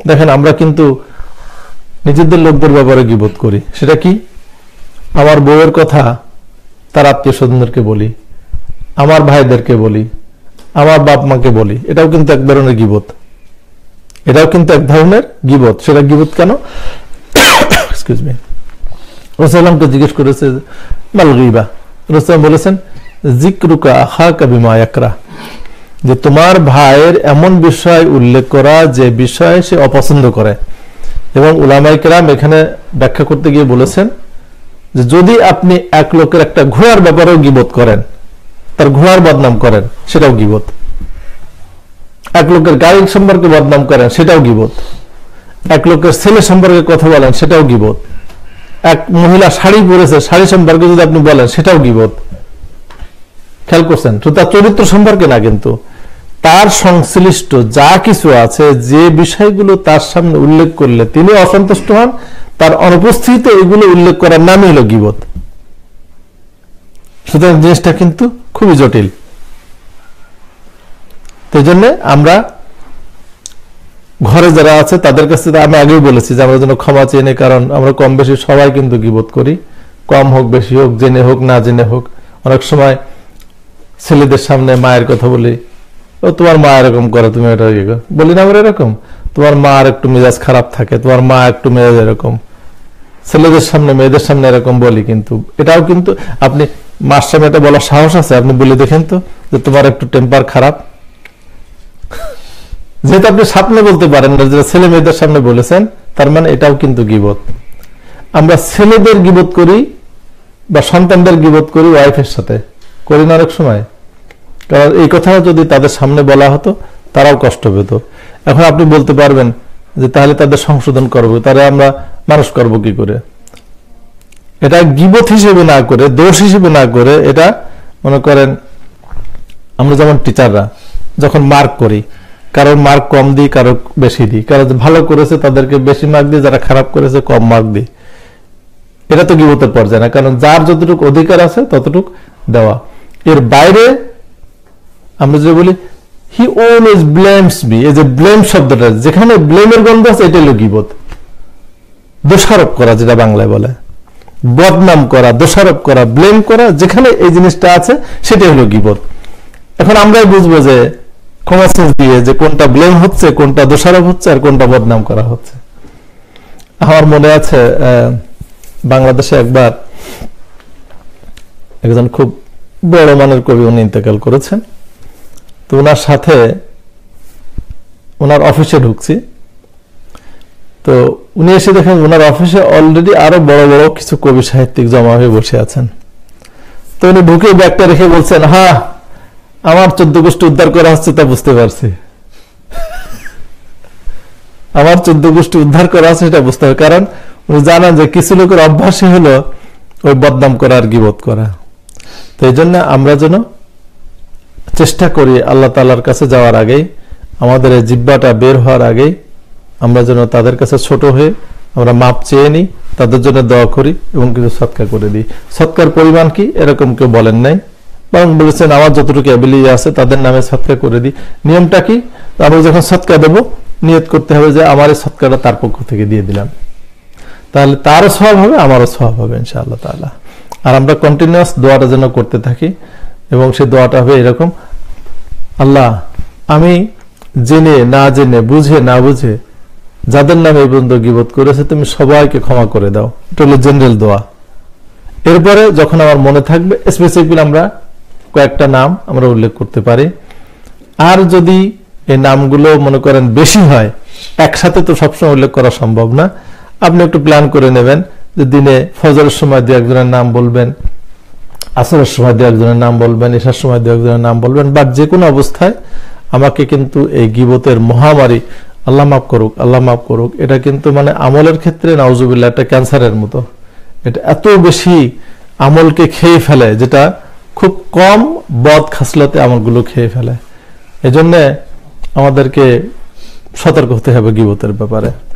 দেখেন আমরা কিন্তু নিজেদের লোকদের ব্যাপারে গীবত করি। সেটা কি? আমার বউয়ের কথা তার আত্মীয় স্বজনদেরকে বলি, আমার ভাইদেরকে বলি, আমার বাপ মাকে বলি। এটাও কিন্তু এক ধরনের গীবত। এটাও কিন্তু এক ধরনের গীবত। সেটা গীবত কেন? Excuse me. রাসূলুল্লাহকে জিজ্ঞেস করেছে মাল গীবা। রাসূলুল্লাহ বলেছেন যিকরুকা আখাকা বিমা ইয়াকরা, যে তোমার ভাইয়ের এমন বিষয় উল্লেখ করা যে বিষয় সে অপছন্দ করে। এবং উলামায়ে কেরাম এখানে ব্যাখ্যা করতে গিয়ে বলেছেন যে যদি আপনি এক লোকের একটা ঘোড়ার ব্যাপারেও গীবত করেন, তার ঘোড়ার বদনাম করেন, সেটাও গীবত। এক লোকের গাড়ি সম্পর্কে বদনাম করেন, সেটাও গীবত। এক লোকের ছেলে সম্পর্কে কথা বলেন, সেটাও গীবত। এক মহিলা শাড়ি পরেছে, শাড়ি সম্পর্কে যদি আপনি বলেন, সেটাও গীবত। খেয়াল করছেন? তো তার চরিত্র সম্পর্কে না, কিন্তু তার সংশ্লিষ্ট যা কিছু আছে, যে বিষয়গুলো তার সামনে উল্লেখ করলে তিনি অসন্তুষ্ট হন, তার অনুপস্থিতিতে এগুলো উল্লেখ করার নামই হলো গীবত। সুতরাং জিনিসটা কিন্তু খুবই জটিল। এই জন্য আমরা ঘরে যারা আছে তাদের কাছে, আমি আগেই বলেছি যে আমরা যেন ক্ষমা চেয়ে নিই, কারণ আমরা কম বেশি সবাই কিন্তু গীবত করি, কম হোক বেশি হোক, জেনে হোক না জেনে হোক। অনেক সময় ছেলেদের সামনে মায়ের কথা বলি, ও তোমার মা এরকম করে, তুমি এটা বলি না আমরা এরকম, তোমার মা আর একটু মেজাজ খারাপ থাকে, তোমার মা একটু মেজাজ এরকম। ছেলেদের সামনে মেয়েদের সামনে এরকম বলি, কিন্তু এটাও কিন্তু আপনি মার সামনে এটা বলার সাহস আছে? আপনি বলে দেখেন তো যে তোমার একটু টেম্পার খারাপ। যেহেতু আপনি সামনে বলতে পারেন না, যেটা ছেলে মেয়েদের সামনে বলেছেন, তার মানে এটাও কিন্তু গীবত। আমরা ছেলেদের গীবত করি বা সন্তানদের গীবত করি ওয়াইফের সাথে, করি না অনেক সময়? কারণ এই কথা যদি তাদের সামনে বলা হতো তারাও কষ্ট পেত। এখন আপনি বলতে পারবেন যে তাহলে তাদের সংশোধন করবো, তারা আমরা মানুষ করব কি করে? এটা গীবত হিসেবে না করে, দোষ হিসেবে না করে, এটা মনে করেন আমরা যেমন টিচাররা যখন মার্ক করি, কারোর মার্ক কম দিই, কারো বেশি দিই, কারো ভালো করেছে তাদেরকে বেশি মার্ক দিই, যারা খারাপ করেছে কম মার্ক দিই। এটা তো গীবতের পর্যায়ে না, কারণ যার যতটুকু অধিকার আছে ততটুকু দেওয়া। এর বাইরে আমরা যে বলি হি অলওয়েজ ব্লেমস মি, এই যে ব্লেম শব্দটা, যেখানে ব্লেমের গন্ধ আছে, এটা হলো গীবত। দোষারোপ করা, যেটা বাংলায় বলে, বদনাম করা, দোষারোপ করা, ব্লেম করা, যেখানে এই জিনিসটা আছে সেটাই হলো গীবত। এখন আমরাই বুঝবো যে কমন সেন্স দিয়ে যে কোনটা ব্লেম হচ্ছে, কোনটা দোষারোপ হচ্ছে, আর কোনটা বদনাম করা হচ্ছে। আমার মনে আছে বাংলাদেশে একবার একজন খুব বড় মানের কবি উনি ইন্তেকাল করেছেন। তো ওনার সাথে ওনার অফিসে ঢুকছি, তো উনি এসে দেখেন ওনার অফিসে অলরেডি আরো বড় বড় কিছু কবি সাহিত্যিক জমা হয়ে বসে আছেন। তো উনি ঢুকে ব্যাগটা রেখে বলছেন, হ্যাঁ আমার 14 গোষ্ঠী উদ্ধার করা হচ্ছে, তা বুঝতে পারছি। আমার 14 গোষ্ঠী উদ্ধার করা আছে এটা বুঝতে হবে, কারণ উনি জানেন যে কিছু লোকের অভ্যাসই হলো ওই বদনাম করা আর গীবত করা। তো এই জন্য আমরা যেন চেষ্টা করি আল্লাহ তাআলার কাছে যাওয়ার আগেই, আমাদের এই জিহ্বাটা বের হওয়ার আগেই আমরা যেন তাদের কাছে ছোট হয়ে আমরা মাপ চেয়ে নিই, তাদের জন্য দোয়া করি এবং কিছু সদকা করে দিই। সদকার পরিমাণ কি এরকম কেউ বলেন নাই, বরং বলেছেন আমার যতটুকু অ্যাবিলিটি আছে তাদের নামে সদকা করে দিই। নিয়মটা কি? আমরা যখন সদকা দেব নিয়ত করতে হবে যে আমার এই সদকাটা তার পক্ষ থেকে দিয়ে দিলাম, তাহলে তারও সওয়াব হবে, আমারও সওয়াব হবে ইনশাআল্লাহ তাআলা। আর আমরা কন্টিনিউয়াস দোয়াটা যেন করতে থাকি, এবং সেই দোয়াটা হবে এরকম, আল্লাহ আমি জেনে না জেনে, বুঝে না বুঝে যাদের নামে এই পর্যন্ত গীবত করেছে তুমি সবাইকে ক্ষমা করে দাও। এটা হলো জেনারেল দোয়া। এরপরে যখন আমার মনে থাকবে স্পেসিফিক আমরা কয়েকটা নাম আমরা উল্লেখ করতে পারি। আর যদি এই নামগুলো মনে করেন বেশি হয়, একসাথে তো সবসময় উল্লেখ করা সম্ভব না, আপনি একটু প্ল্যান করে নেবেন যে দিনে ফজরের সময় দু একজনের নাম বলবেন, আসরের সময় দু একজনের নাম বলবেন, এশার সময় দু একজনের নাম বলবেন, বাট যে কোনো অবস্থায় আমাকে কিন্তু এই গীবতের মহামারী, আল্লাহ মাফ করুক, আল্লাহ মাফ করুক, এটা কিন্তু মানে আমলের ক্ষেত্রে নাউজুবিল্লাহ একটা ক্যান্সারের মতো। এটা এত বেশি আমলকে খেয়ে ফেলে, যেটা খুব কম বদ খাসলতে আমলগুলো খেয়ে ফেলে। এজন্য আমাদেরকে সতর্ক হতে হবে গীবতের ব্যাপারে।